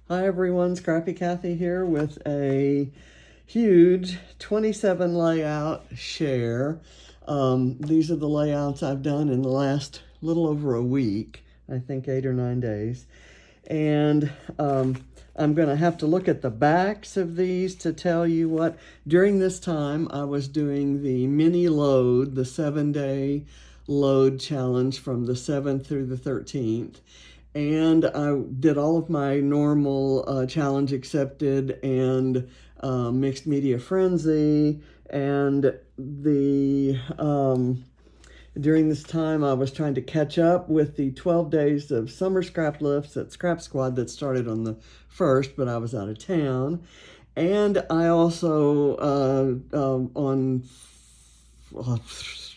Hi everyone, Scrappy Kathy here with a huge 27 layout share. These are the layouts I've done in the last little over a week, I think 8 or 9 days. And I'm going to have to look at the backs of these to tell you what, during this time I was doing the mini load, the 7-day load challenge from the 7th through the 13th. And I did all of my normal challenge accepted and mixed media frenzy. And during this time, I was trying to catch up with the 12 days of summer scrap lifts at Scrap Squad that started on the 1st, but I was out of town. And I also,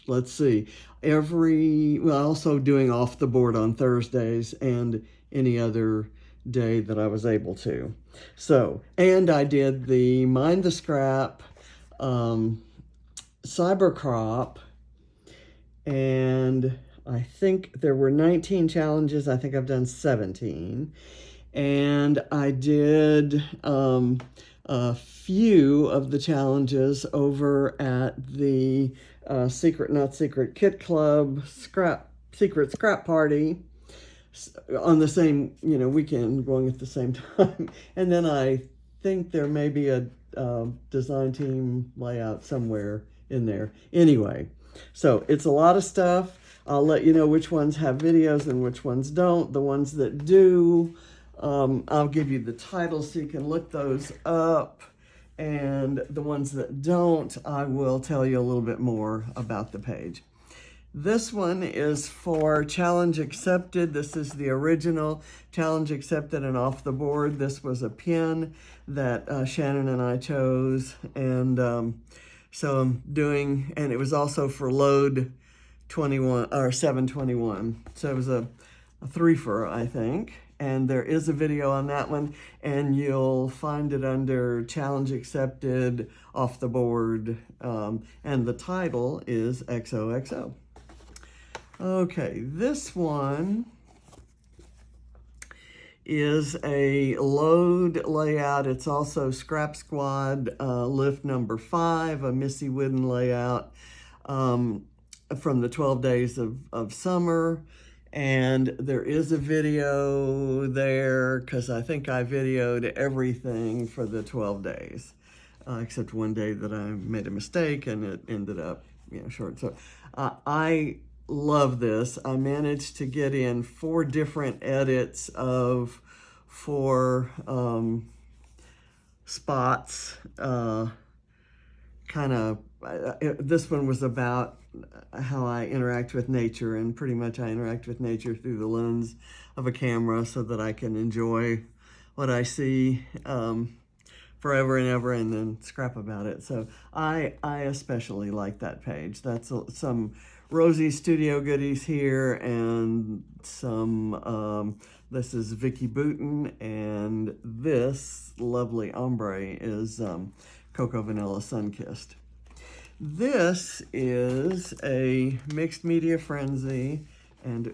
let's see, also doing off the board on Thursdays and any other day that I was able to. So, and I did the Mind the Scrap, Cyber Crop, and I think there were 19 challenges. I think I've done 17. And I did a few of the challenges over at the Secret Not Secret Kit Club Secret Scrap Party on the same weekend, going at the same time. And then I think there may be a design team layout somewhere in there. Anyway, so it's a lot of stuff. I'll let you know which ones have videos and which ones don't. The ones that do, I'll give you the titles so you can look those up. And the ones that don't, I will tell you a little bit more about the page. This one is for Challenge Accepted. This is the original Challenge Accepted and Off the Board. This was a pin that Shannon and I chose. And so I'm doing, and it was also for load 21 or 721. So it was a three-fer, I think. And there is a video on that one, and you'll find it under Challenge Accepted, Off the Board, and the title is XOXO. Okay, this one is a load layout. It's also Scrap Squad lift number 5, a Missy Wooden layout from the 12 days of summer. And there is a video there because I think I videoed everything for the 12 days, except one day that I made a mistake and it ended up short. So I love this. I managed to get in 4 different edits of 4 spots. This one was about how I interact with nature, and pretty much I interact with nature through the lens of a camera so that I can enjoy what I see forever and ever and then scrap about it. So I especially like that page. That's some Rosie Studio goodies here, and some, this is Vicky Booten, and this lovely ombre is Cocoa Vanilla Sunkissed. This is a Mixed Media Frenzy, and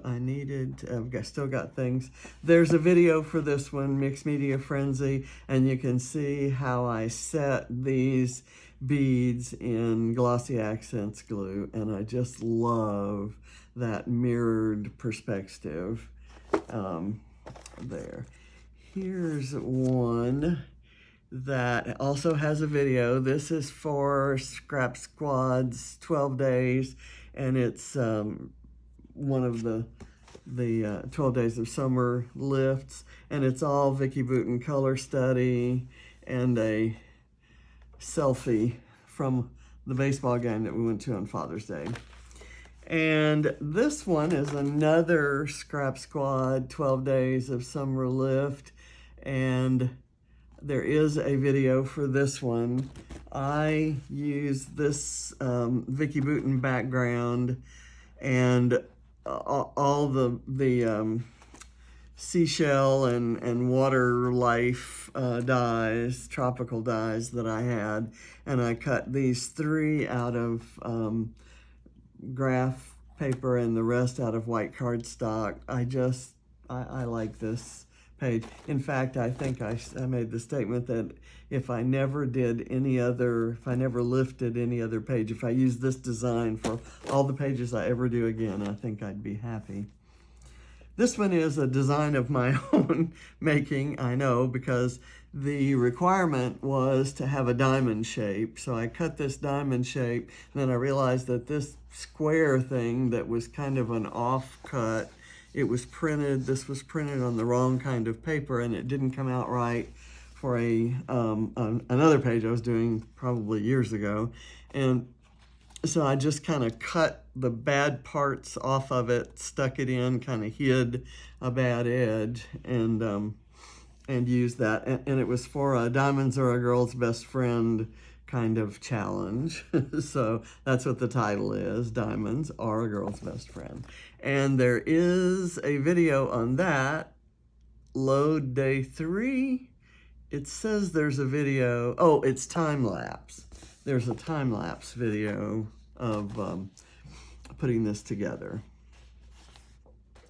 I've still got things. There's a video for this one, Mixed Media Frenzy, and you can see how I set these beads in Glossy Accents glue, and I just love that mirrored perspective there. Here's one that also has a video. This is for Scrap Squad's 12 days, and it's one of the 12 days of summer lifts, and it's all Vicky Booten color study and a selfie from the baseball game that we went to on Father's Day. And this one is another Scrap Squad 12 days of summer lift, and there is a video for this one. I use this Vicky Booten background and all the seashell and water life dies, tropical dies that I had, and I cut these 3 out of graph paper and the rest out of white cardstock. I like this page. In fact, I think I made the statement that if I never did any other, if I never lifted any other page, if I used this design for all the pages I ever do again, I think I'd be happy. This one is a design of my own making, I know, because the requirement was to have a diamond shape. So I cut this diamond shape, and then I realized that this square thing that was kind of an off-cut, it was printed, this was printed on the wrong kind of paper, and it didn't come out right for another page I was doing probably years ago. And so I just kind of cut the bad parts off of it, stuck it in, kind of hid a bad edge, and used that. And it was for a Diamonds Are a Girl's Best Friend kind of challenge. So that's what the title is, Diamonds Are a Girl's Best Friend. And there is a video on that, load day 3. It says there's a video, oh, it's time-lapse. There's a time-lapse video of putting this together.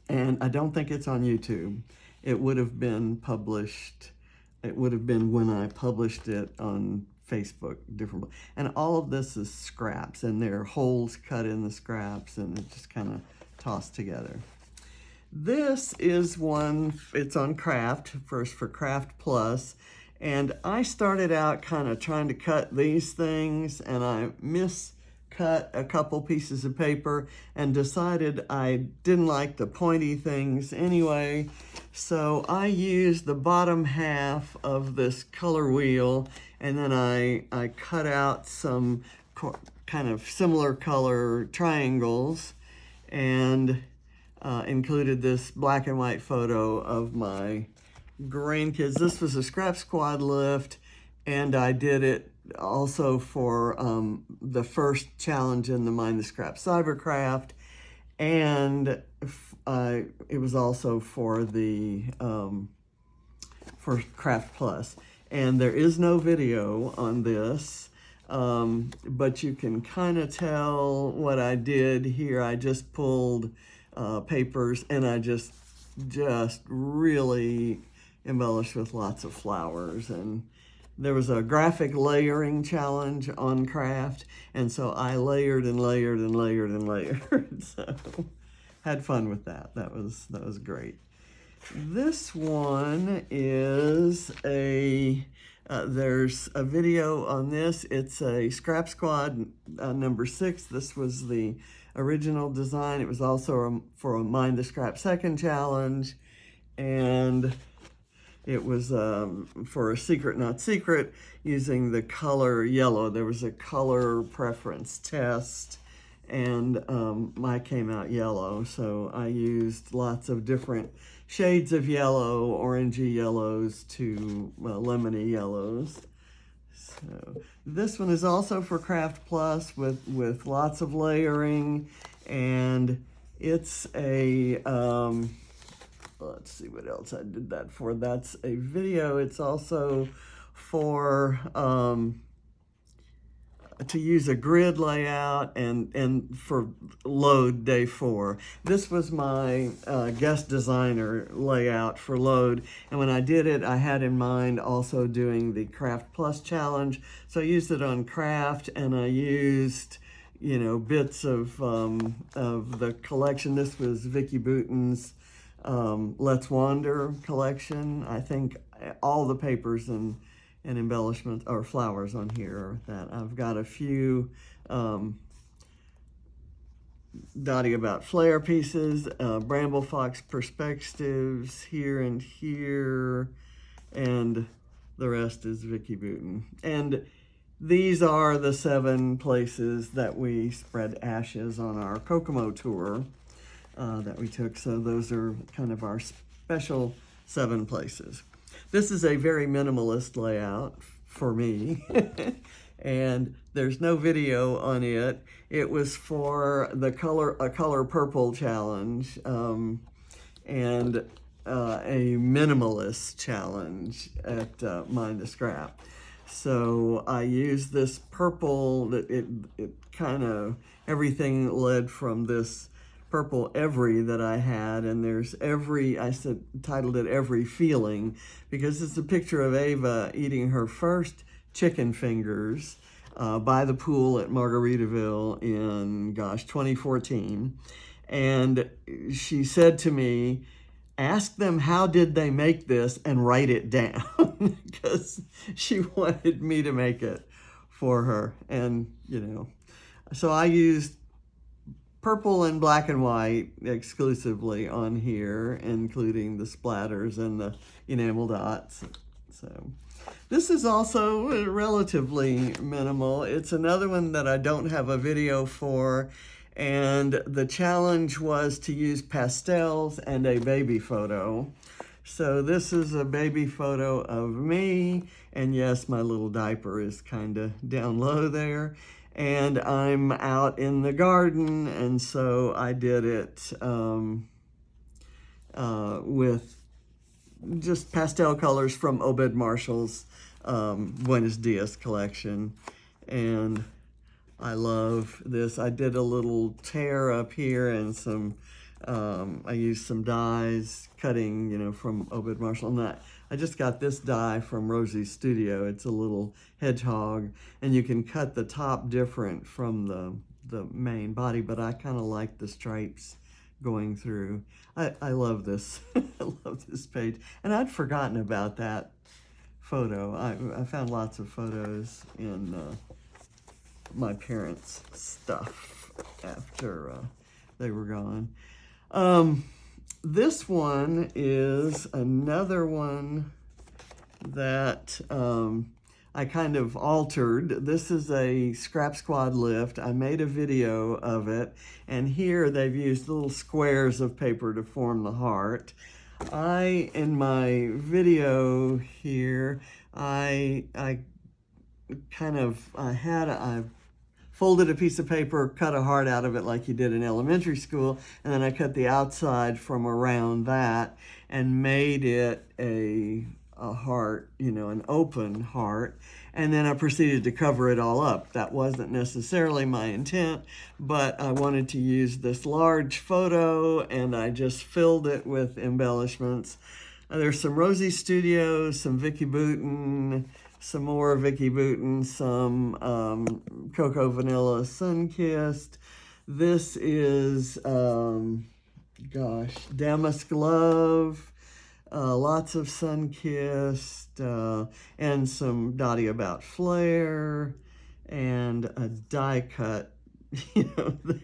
And I don't think it's on YouTube. It would have been published, it would have been when I published it on Facebook, different. And all of this is scraps, and there are holes cut in the scraps, and it just kind of tossed together. This is one, it's on Craft, first for Craft Plus. And I started out kind of trying to cut these things, and I miscut a couple pieces of paper and decided I didn't like the pointy things anyway. So I used the bottom half of this color wheel, and then I cut out some kind of similar color triangles and included this black and white photo of my grandkids. This was a Scrap Squad lift, and I did it also for the first challenge in the Mind the Scrap Cybercraft, and it was also for the for Craft Plus. And there is no video on this, but you can kind of tell what I did here. I just pulled papers, and I just really embellished with lots of flowers. And there was a graphic layering challenge on Craft, and so I layered and layered and layered and layered. So had fun with that. That was great. This one is there's a video on this. It's a Scrap Squad number 6. This was the original design. It was also for a Mind the Scrap second challenge, and it was for a Secret Not Secret using the color yellow. There was a color preference test, and mine came out yellow, so I used lots of different shades of yellow, orangey yellows to lemony yellows. So this one is also for Craft Plus with lots of layering, and it's a let's see what else I did that for. That's a video. It's also for to use a grid layout and for load day 4. This was my guest designer layout for load, and when I did it, I had in mind also doing the Craft Plus challenge. So I used it on Craft, and I used, you know, bits of the collection. This was Vicki Boutin's Let's Wander collection. I think all the papers and embellishments or flowers on here that I've got a few Dottie About Flair pieces, BrambleFox perspectives here and here, and the rest is Vicki Boutin. And these are the 7 places that we spread ashes on our Kokomo tour that we took. So those are kind of our special 7 places. This is a very minimalist layout for me, and there's no video on it. It was for the a color purple challenge and a minimalist challenge at Mind the Scrap. So I used this purple, that it kind of, everything led from this purple every that I had, and there's every, titled it Every Feeling, because it's a picture of Ava eating her first chicken fingers by the pool at Margaritaville in, 2014. And she said to me, ask them how did they make this and write it down, because she wanted me to make it for her. And, so I used purple and black and white exclusively on here, including the splatters and the enamel dots. So this is also relatively minimal. It's another one that I don't have a video for, and the challenge was to use pastels and a baby photo. So this is a baby photo of me, and yes, my little diaper is kind of down low there. And I'm out in the garden, and so I did it with just pastel colors from Obed Marshall's Buenos Dias collection. And I love this. I did a little tear up here and some, I used some dies cutting, from Obed Marshall. And I just got this die from Rosie's Studio. It's a little hedgehog, and you can cut the top different from the main body, but I kind of like the stripes going through. I love this. I love this page. And I'd forgotten about that photo. I found lots of photos in my parents' stuff after they were gone. This one is another one that I kind of altered. This is a Scrap Squad lift. I made a video of it, and here they've used little squares of paper to form the heart. In my video here, I folded a piece of paper, cut a heart out of it like you did in elementary school, and then I cut the outside from around that and made it a heart, an open heart, and then I proceeded to cover it all up. That wasn't necessarily my intent, but I wanted to use this large photo, and I just filled it with embellishments. There's some Rosie Studios, some Vicki Boutin, some more Vicki Boutin, some Cocoa Vanilla Sunkissed. This is, Damask Love, lots of Sunkissed, and some Dottie About Flair, and a die cut,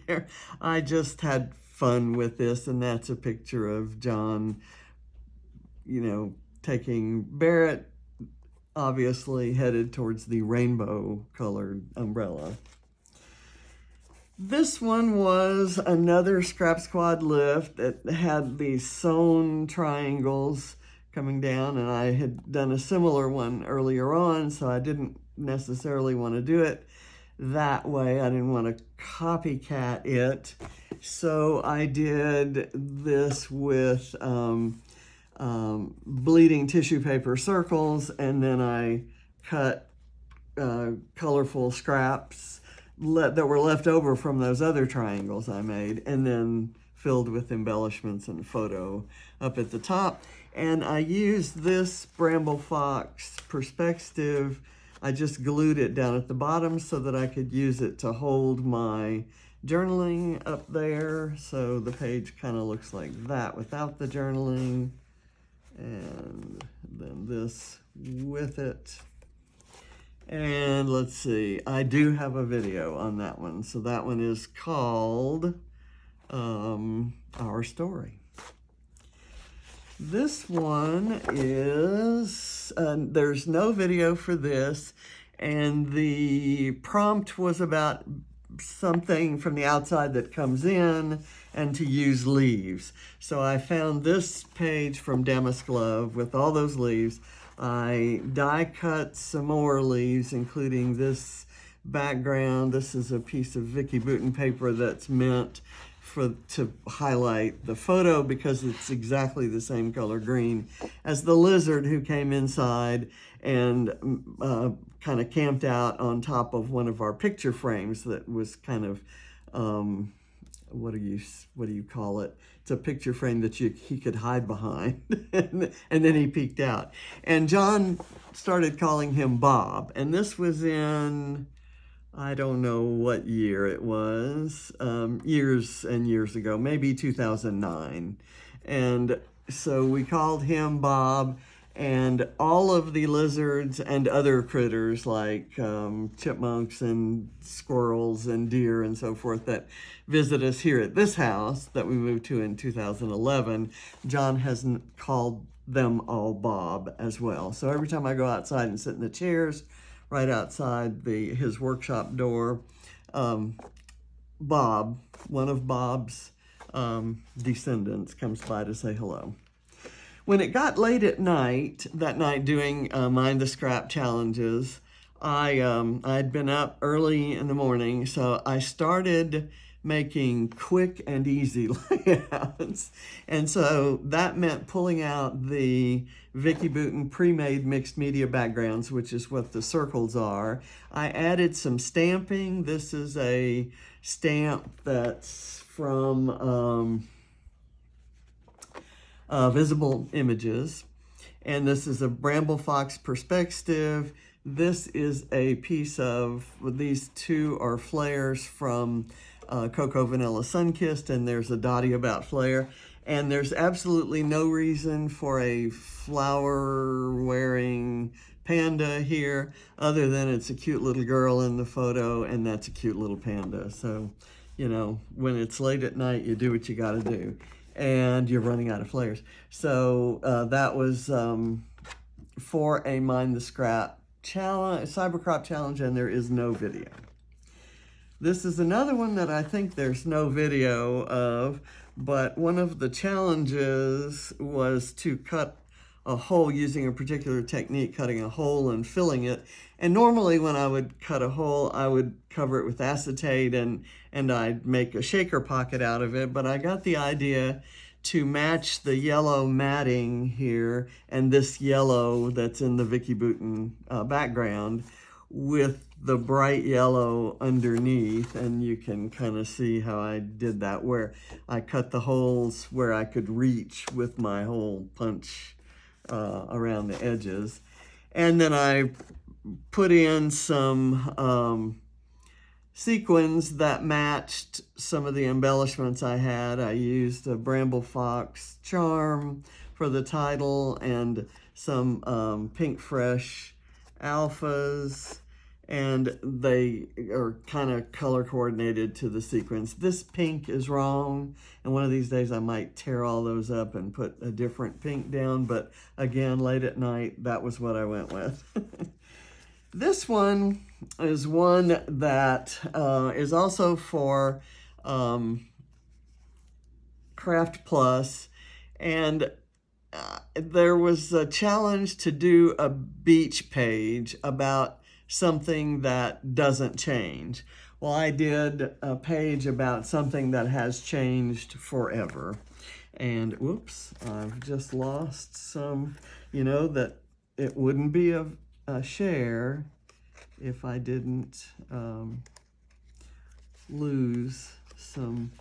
there. I just had fun with this, and that's a picture of John, taking Barrett, obviously headed towards the rainbow colored umbrella. This one was another Scrap Squad lift that had these sewn triangles coming down, and I had done a similar one earlier on, so I didn't necessarily want to do it that way. I didn't want to copycat it. So I did this with bleeding tissue paper circles, and then I cut colorful scraps that were left over from those other triangles I made, and then filled with embellishments and a photo up at the top. And I used this BrambleFox perspective. I just glued it down at the bottom so that I could use it to hold my journaling up there. So the page kind of looks like that without the journaling, and then this with it. And let's see, I do have a video on that one. So that one is called Our Story. This one is, there's no video for this, and the prompt was about something from the outside that comes in and to use leaves. So I found this page from Damask Love with all those leaves. I die cut some more leaves, including this background. This is a piece of Vicki Boutin paper that's meant to highlight the photo because it's exactly the same color green as the lizard who came inside and kind of camped out on top of one of our picture frames that was kind of what do you call it? It's a picture frame that he could hide behind, and then he peeked out. And John started calling him Bob, and this was in, I don't know what year it was, years and years ago, maybe 2009. And so we called him Bob, and all of the lizards and other critters like chipmunks and squirrels and deer and so forth that visit us here at this house that we moved to in 2011, John has called them all Bob as well. So every time I go outside and sit in the chairs right outside his workshop door, Bob, one of Bob's descendants, comes by to say hello. When it got late at night, that night doing Mind the Scrap challenges, I'd been up early in the morning, so I started making quick and easy layouts. And so that meant pulling out the Vicki Boutin pre-made mixed media backgrounds, which is what the circles are. I added some stamping. This is a stamp that's from Visible Images. And this is a BrambleFox perspective. This is a piece of, these two are flares from Cocoa Vanilla Sunkissed, and there's a dotty about flare. And there's absolutely no reason for a flower-wearing panda here, other than it's a cute little girl in the photo, and that's a cute little panda. So, you know, when it's late at night, you do what you gotta do. And you're running out of flares. So that was for a Mind the Scrap challenge, Cybercrop challenge, and there is no video. This is another one that I think there's no video of, but one of the challenges was to cut a hole using a particular technique, cutting a hole and filling it. And normally when I would cut a hole, I would cover it with acetate and I'd make a shaker pocket out of it. But I got the idea to match the yellow matting here and this yellow that's in the Vicki Boutin background with the bright yellow underneath, and you can kind of see how I did that, where I cut the holes where I could reach with my hole punch around the edges. And then I put in some sequins that matched some of the embellishments I had. I used a BrambleFox charm for the title and some Pink Fresh alphas, and they are kind of color coordinated to the sequence. This pink is wrong, and one of these days I might tear all those up and put a different pink down, but again, late at night, that was what I went with. This one is one that is also for Craft Plus, and there was a challenge to do a beach page about something that doesn't change. Well, I did a page about something that has changed forever. And whoops, I've just lost some, you know, that it wouldn't be a share if I didn't lose some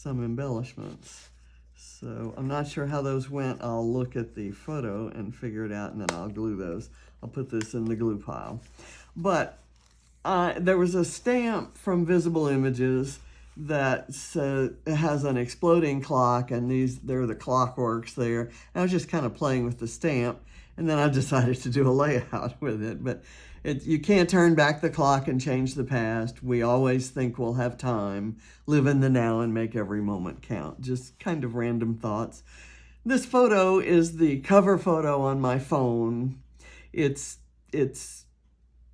embellishments. So I'm not sure how those went. I'll look at the photo and figure it out, and then I'll glue those. I'll put this in the glue pile. But there was a stamp from Visible Images that has an exploding clock, and they're the clockworks there. And I was just kind of playing with the stamp, and then I decided to do a layout with it. But you can't turn back the clock and change the past. We always think we'll have time. Live in the now and make every moment count. Just kind of random thoughts. This photo is the cover photo on my phone. It's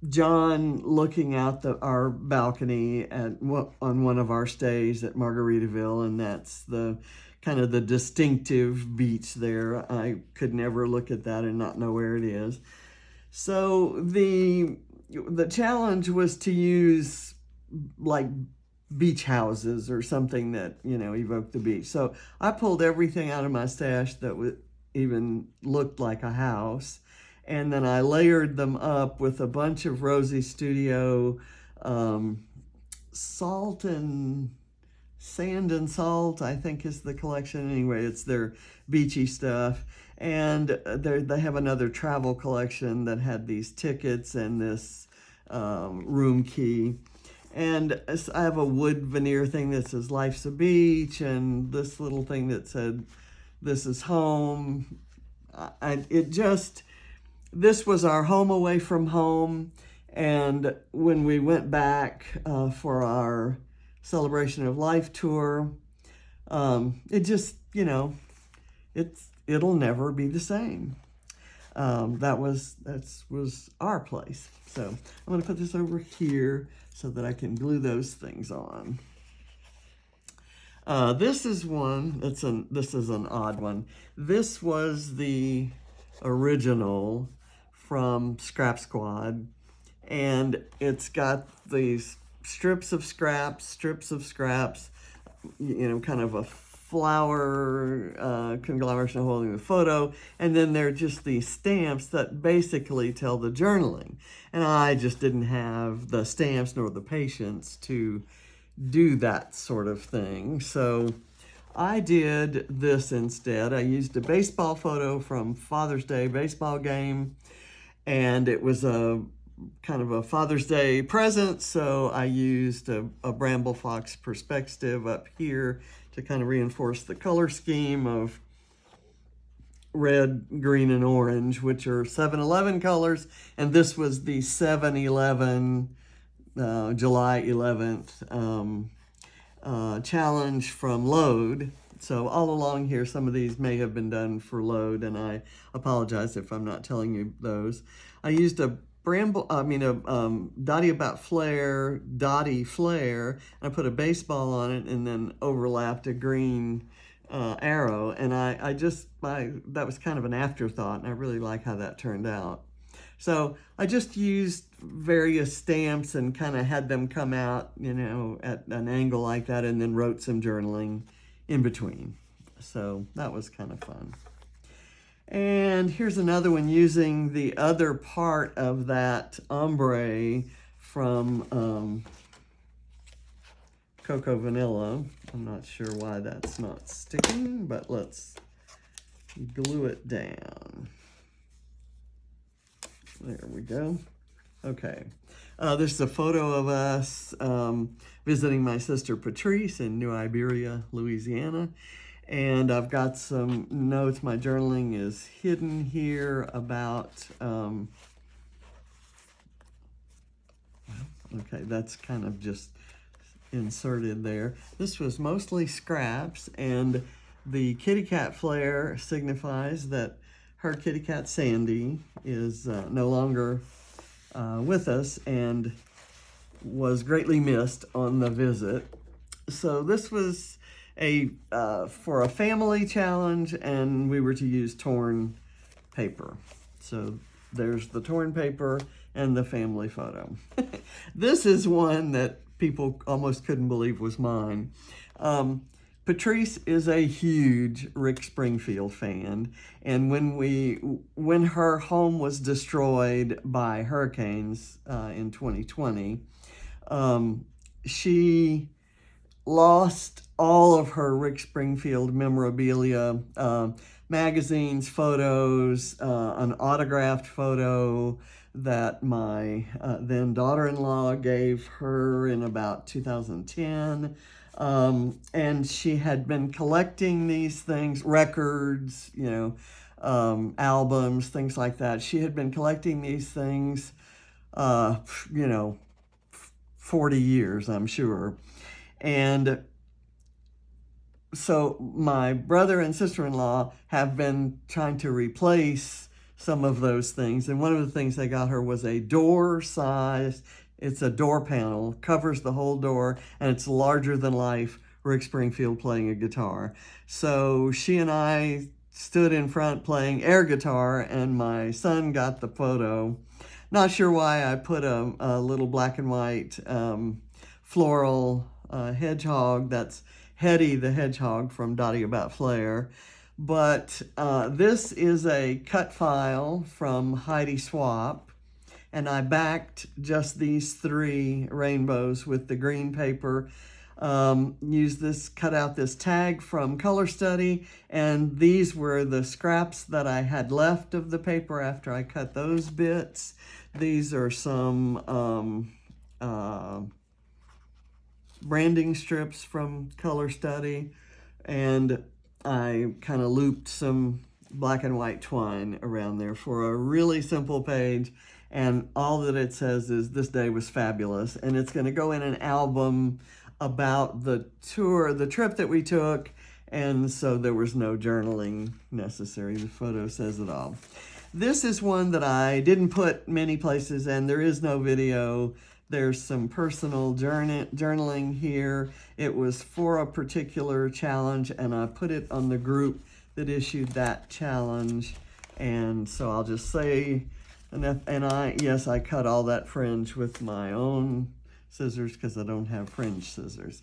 John looking out our balcony on one of our stays at Margaritaville, and that's the kind of the distinctive beach there. I could never look at that and not know where it is. So the challenge was to use like beach houses or something that, you know, evoked the beach. So I pulled everything out of my stash that even looked like a house, and then I layered them up with a bunch of Rosie Studio salt and Sand and Salt, I think, is the collection. Anyway, it's their beachy stuff. And they have another travel collection that had these tickets and this room key. And I have a wood veneer thing that says Life's a Beach, and this little thing that said This is Home. This was our home away from home. And when we went back for our Celebration of Life tour, it just, it'll never be the same. That was our place. So I'm going to put this over here so that I can glue those things on. This is one. This is an odd one. This was the original from Scrap Squad, and it's got these strips of scraps, kind of a flower conglomeration holding the photo, and then there are just these stamps that basically tell the journaling. And I just didn't have the stamps nor the patience to do that sort of thing. So I did this instead. I used a baseball photo from Father's Day baseball game, and it was a kind of a Father's Day present, so I used a BrambleFox perspective up here to kind of reinforce the color scheme of red, green, and orange, which are 7-Eleven colors, and this was the 7-Eleven July 11th challenge from Load. So all along here, some of these may have been done for Load, and I apologize if I'm not telling you those. I used a Dottie About Flair, Dottie Flair, and I put a baseball on it and then overlapped a green arrow, and that was kind of an afterthought, and I really like how that turned out. So I just used various stamps and kind of had them come out, at an angle like that, and then wrote some journaling in between. So that was kind of fun. And here's another one using the other part of that ombre from Cocoa Vanilla. I'm not sure why that's not sticking, but let's glue it down. There we go. Okay. This is a photo of us visiting my sister Patrice in New Iberia, Louisiana. And I've got some notes. My journaling is hidden here about, okay, that's kind of just inserted there. This was mostly scraps, and the kitty cat flare signifies that her kitty cat Sandy is no longer with us and was greatly missed on the visit. So this was for a family challenge, and we were to use torn paper. So there's the torn paper and the family photo. This is one that people almost couldn't believe was mine. Patrice is a huge Rick Springfield fan, and when her home was destroyed by hurricanes in 2020, she lost all of her Rick Springfield memorabilia, magazines, photos, an autographed photo that my then daughter-in-law gave her in about 2010. And she had been collecting these things, records, albums, things like that. She had been collecting these things, 40 years, I'm sure. And so my brother and sister-in-law have been trying to replace some of those things. And one of the things they got her was a door size. It's a door panel, covers the whole door, and it's larger than life Rick Springfield playing a guitar. So she and I stood in front playing air guitar, and my son got the photo. Not sure why I put a little black and white floral hedgehog. That's Hetty the hedgehog from Dottie About Flair. But this is a cut file from Heidi Swap, and I backed just these 3 rainbows with the green paper. Use this, cut out this tag from Color Study, and these were the scraps that I had left of the paper after I cut those bits. These are some branding strips from Color Study, and I kind of looped some black and white twine around there for a really simple page, and all that it says is "This day was fabulous," and it's going to go in an album about the tour, the trip that we took, and so there was no journaling necessary. The photo says it all. This is one that I didn't put many places, and there is no video. There's some personal journaling here. It was for a particular challenge, and I put it on the group that issued that challenge. And so I'll just say, yes, I cut all that fringe with my own scissors because I don't have fringe scissors.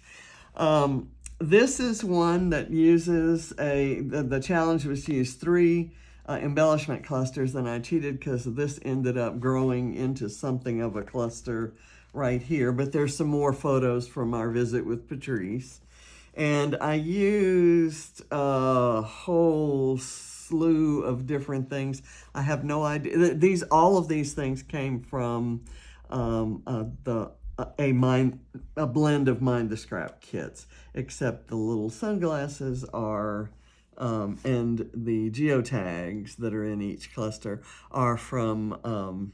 This is one that uses the challenge was to use 3 embellishment clusters, and I cheated because this ended up growing into something of a cluster right here, but there's some more photos from our visit with Patrice. And I used a whole slew of different things. I have no idea. All of these things came from a blend of Mind the Scrap kits, except the little sunglasses are, and the geotags that are in each cluster are from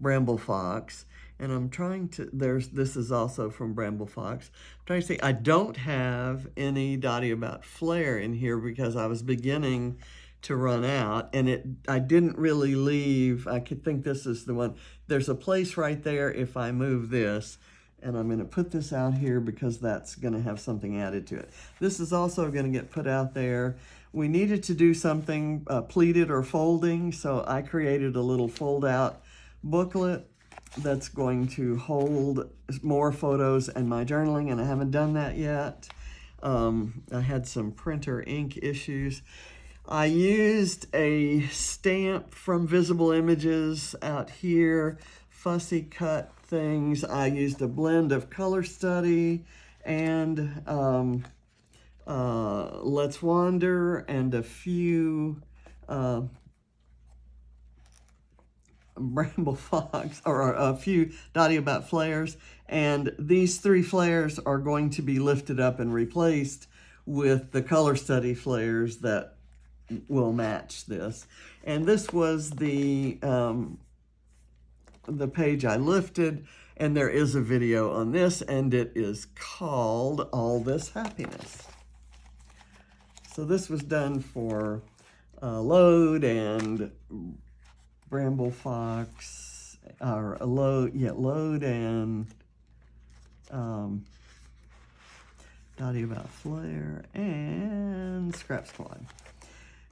BrambleFox. And I'm trying to, this is also from BrambleFox. I'm trying to see, I don't have any Dottie About Flair in here because I was beginning to run out, and I didn't really leave. I could think this is the one. There's a place right there if I move this, and I'm going to put this out here because that's going to have something added to it. This is also going to get put out there. We needed to do something pleated or folding, so I created a little fold-out booklet that's going to hold more photos and my journaling, and I haven't done that yet. I had some printer ink issues. I used a stamp from Visible Images out here, fussy cut things. I used a blend of Color Study and Let's Wander and a few BrambleFox, or a few Dottie About Flares, and these 3 flares are going to be lifted up and replaced with the Color Study flares that will match this. And this was the page I lifted, and there is a video on this, and it is called All This Happiness. So this was done for Load and BrambleFox, or Load and Dottie About Flair and Scrap Squad.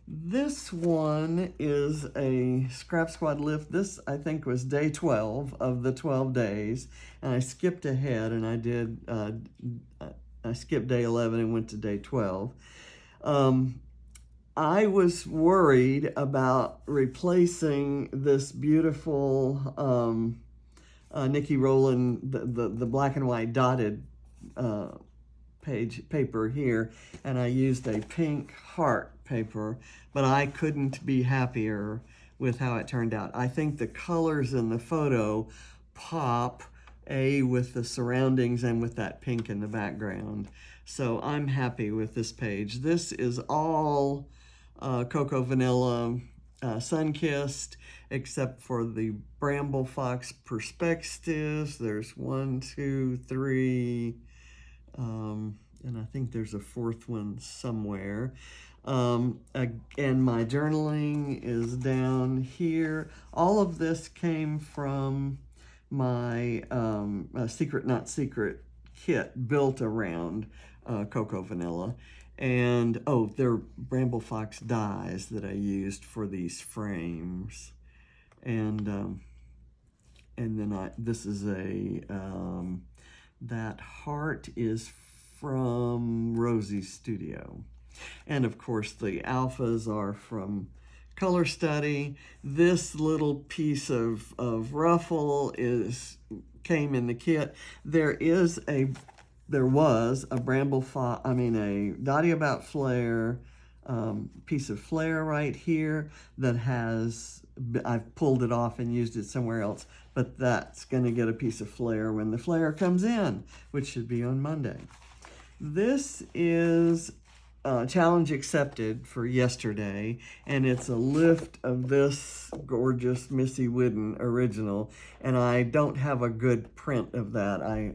This one is a Scrap Squad lift. This, I think, was day 12 of the 12 days, and I skipped ahead, and I skipped day 11 and went to day 12. I was worried about replacing this beautiful Nikki Rowland, the black and white dotted paper here, and I used a pink heart paper, but I couldn't be happier with how it turned out. I think the colors in the photo pop, with the surroundings and with that pink in the background. So I'm happy with this page. This is all Cocoa Vanilla sun-kissed, except for the BrambleFox perspectives. There's 1, 2, 3, and I think there's a 4th one somewhere. And my journaling is down here. All of this came from my Secret Not Secret kit built around Cocoa Vanilla. And they're BrambleFox dies that I used for these frames. And then this is that heart is from Rosie's Studio. And of course the alphas are from Color Study. This little piece of ruffle came in the kit. There is a there was a a Dottie About Flair piece of flair right here that I've pulled it off and used it somewhere else, but that's going to get a piece of flair when the flair comes in, which should be on Monday. This is challenge accepted for yesterday, and it's a lift of this gorgeous Missy Whidden original, and I don't have a good print of that. I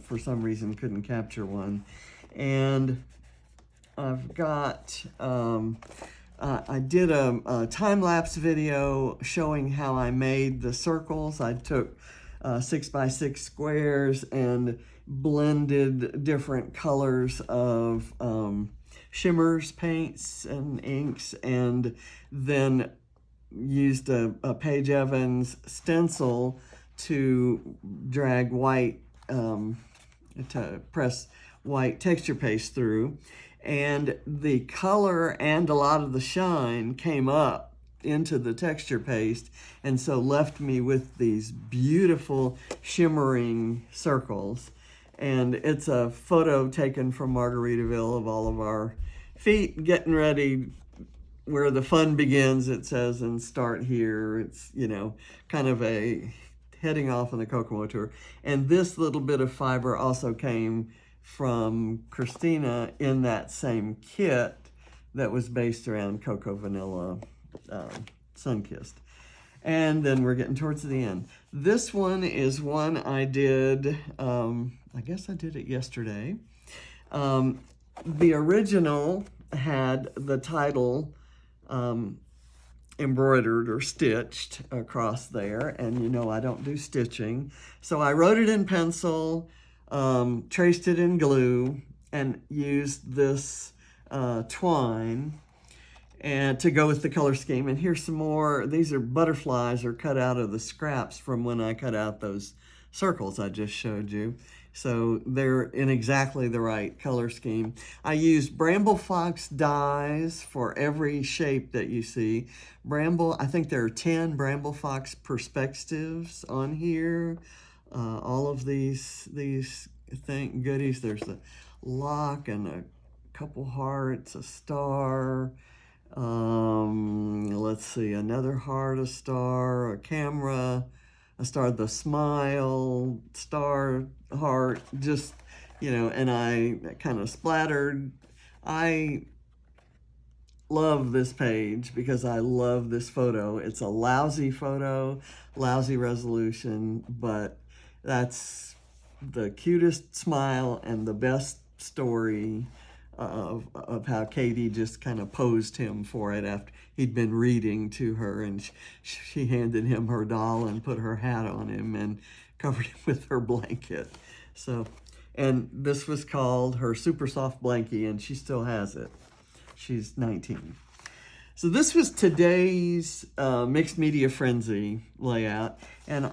for some reason couldn't capture one. And I've got I did a time-lapse video showing how I made the circles. I took 6x6 squares and blended different colors of shimmers, paints, and inks, and then used a Paige Evans stencil to drag white, to press white texture paste through. And the color and a lot of the shine came up into the texture paste, and so left me with these beautiful shimmering circles. And it's a photo taken from Margaritaville of all of our feet getting ready, where the fun begins, it says, and start here. It's, kind of a heading off on the Kokomo tour. And this little bit of fiber also came from Christina in that same kit that was based around Cocoa Vanilla Sunkissed. And then we're getting towards the end. This one is one I did, I guess I did it yesterday. The original had the title embroidered or stitched across there, and I don't do stitching. So I wrote it in pencil, traced it in glue, and used this twine and to go with the color scheme. And here's some more. These are butterflies or cut out of the scraps from when I cut out those circles I just showed you. So they're in exactly the right color scheme. I used BrambleFox dies for every shape that you see. I think there are 10 BrambleFox perspectives on here. All of these goodies. There's a lock and a couple hearts, a star. Let's see, another heart, a star, a camera, a star, the smile, star, heart, just, and I kind of splattered. I love this page because I love this photo. It's a lousy photo, lousy resolution, but that's the cutest smile and the best story of how Katie just kind of posed him for it after he'd been reading to her, and she handed him her doll and put her hat on him and covered him with her blanket. So, and this was called her Super Soft Blankie, and she still has it. She's 19. So this was today's Mixed Media Frenzy layout, and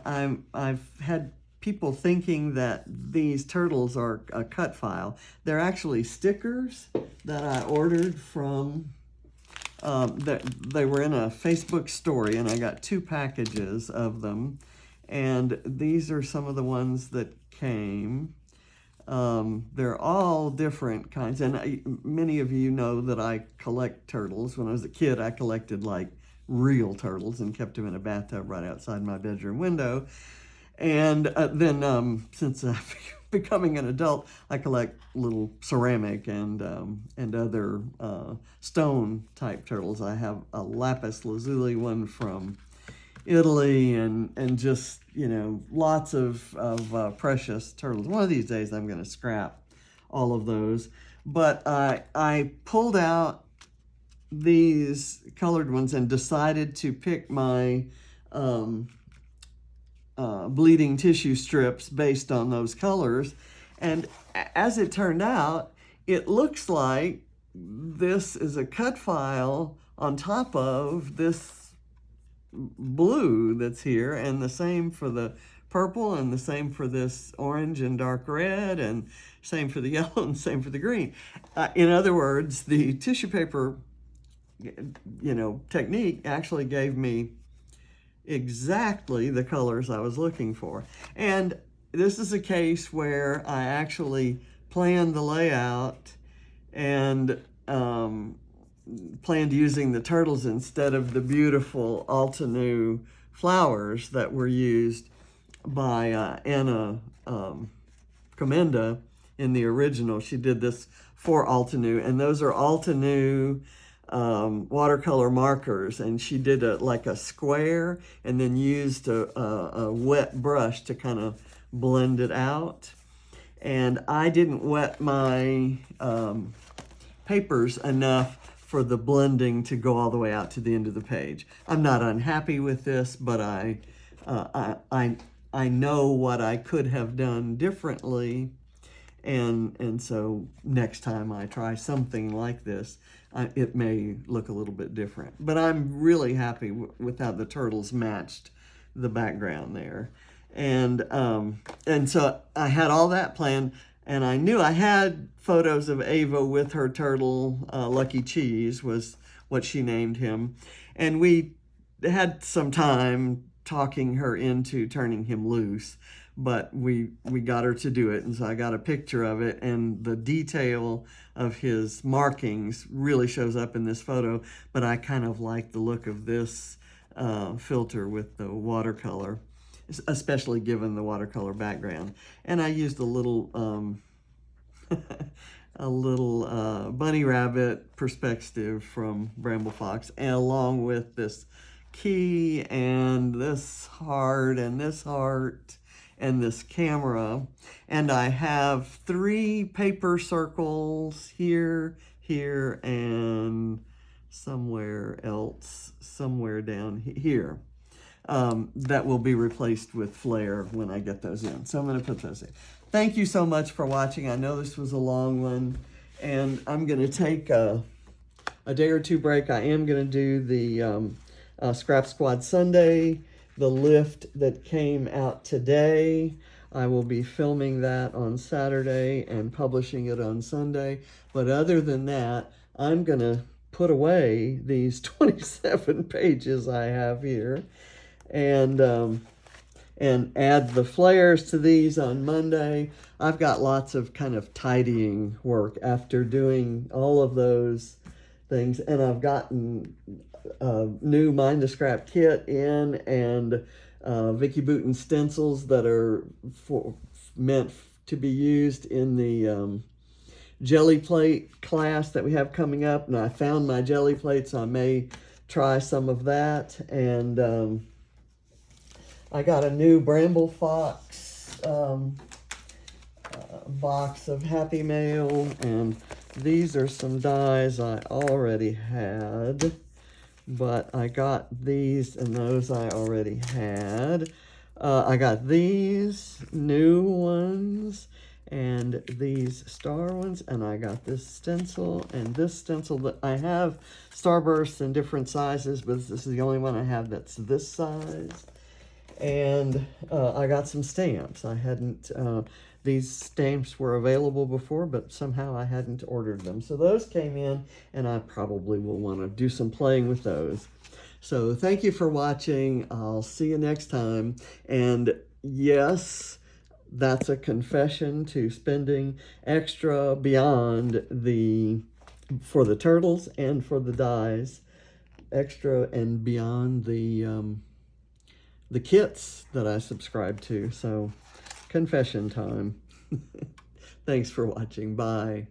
I've had people thinking that these turtles are a cut file. They're actually stickers that I ordered from, they were in a Facebook story, and I got 2 packages of them, and these are some of the ones that came. They're all different kinds, and many of you know that I collect turtles. When I was a kid, I collected like real turtles and kept them in a bathtub right outside my bedroom window. And then since becoming an adult, I collect little ceramic and other stone type turtles. I have a lapis lazuli one from Italy, and just, lots of precious turtles. One of these days I'm going to scrap all of those. But I pulled out these colored ones and decided to pick my bleeding tissue strips based on those colors. And as it turned out, it looks like this is a cut file on top of this blue that's here, and the same for the purple, and the same for this orange and dark red, and same for the yellow, and same for the green. In other words, the tissue paper, technique actually gave me exactly the colors I was looking for. And this is a case where I actually planned the layout and planned using the turtles instead of the beautiful Altenew flowers that were used by Anna Comenda in the original. She did this for Altenew, and those are Altenew watercolor markers, and she did like a square and then used a wet brush to kind of blend it out. And I didn't wet my papers enough for the blending to go all the way out to the end of the page. I'm not unhappy with this, but I know what I could have done differently, and so next time I try something like this, it may look a little bit different. But I'm really happy with how the turtles matched the background there. And so I had all that planned, and I knew I had photos of Ava with her turtle. Lucky Cheese was what she named him. And we had some time talking her into turning him loose, but we got her to do it. And so I got a picture of it, and the detail of his markings really shows up in this photo, but I kind of like the look of this filter with the watercolor, especially given the watercolor background. And I used a little bunny rabbit perspective from BrambleFox, and along with this key and this heart and this heart and this camera. And I have 3 paper circles here, here, and somewhere else, somewhere down here. That will be replaced with flare when I get those in. So I'm going to put those in. Thank you so much for watching. I know this was a long one, and I'm going to take a day or two break. I am going to do the Scrap Squad Sunday, the lift that came out today. I will be filming that on Saturday and publishing it on Sunday. But other than that, I'm going to put away these 27 pages I have here, and add the flares to these on Monday. I've got lots of kind of tidying work after doing all of those things, and I've gotten a new Mind the Scrap kit in, and Vicki Boutin stencils that are meant to be used in the jelly plate class that we have coming up. And I found my jelly plate, so I may try some of that. And I got a new BrambleFox box of Happy Mail, and these are some dies I already had, but I got these and those I already had. I got these new ones and these star ones, and I got this stencil and this stencil. That I have starbursts in different sizes, but this is the only one I have that's this size. And I got some stamps. I hadn't, these stamps were available before, but somehow I hadn't ordered them. So those came in, and I probably will want to do some playing with those. So thank you for watching. I'll see you next time. And yes, that's a confession to spending extra beyond for the turtles and for the dies, extra and beyond the kits that I subscribe to. So confession time. Thanks for watching. Bye.